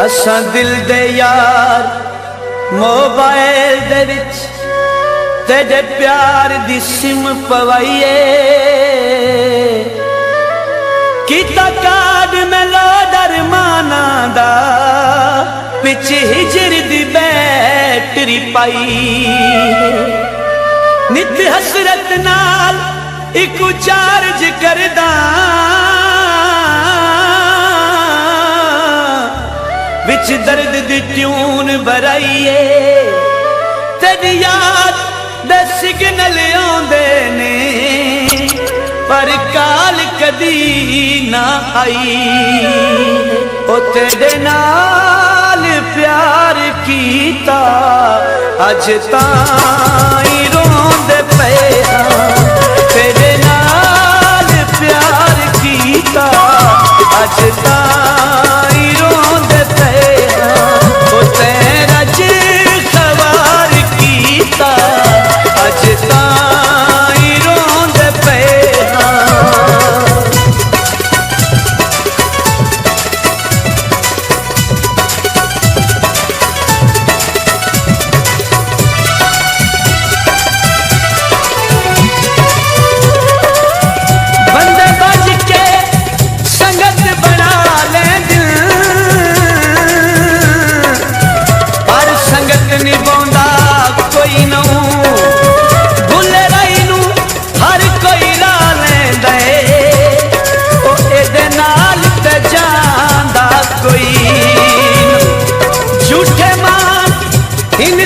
असां दिल दे यार मोबाइल दे विच तेरे प्यार दी सिम पवाइए किता कार्ड में लोडर माना दा पिछ हिजर दी बैटरी पाई नित हसरत नाल इकू चार्ज करदा विच दर्द दी ट्यून भराइए तेरी याद दे सिग्नल आउंदे ने पर काल कदी ना आई ओ तेरे नाल प्यार कीता अज ताई रोंदे पे तेरे नाल प्यार कीता अज ताई रोंदे पे ओ तेरा जी खबर कीता अज ताई रोंदे पे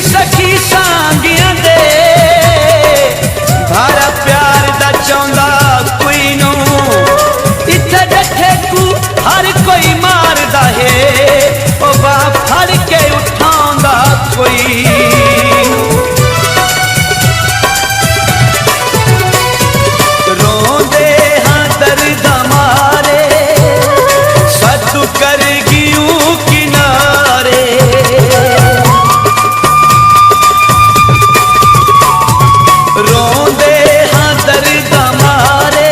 सखी सांगियां दे भारा प्यार दा चाहुंदा कोई नू इत्थे डठे कू हर कोई मारदा है ओ बा फड़ के उठांदा कोई रोंदे हां दर्द मारे सतू कर गियूं किनारे रोंदे हाँ दर्द मारे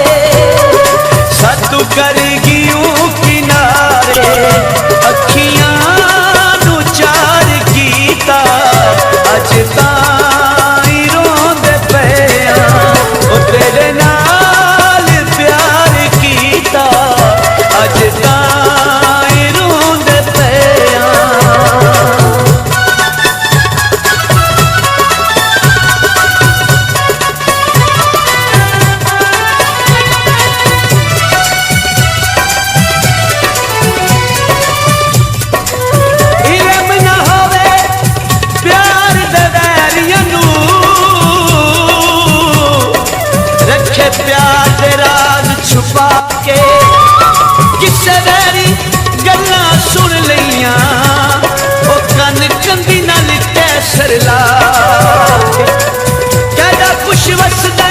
सतू कर गियूं किनारे अखियां नू चार कीता अज ताई रोंदे पिया ओ तेरे नाल प्यार कीता अज ताई रोंदे पिया प्यार दे राज छुपा के किसे वैरी गल्ला सुन लिया ओ कन कंदी नाल कैसर ला कहदा कुछ वसदा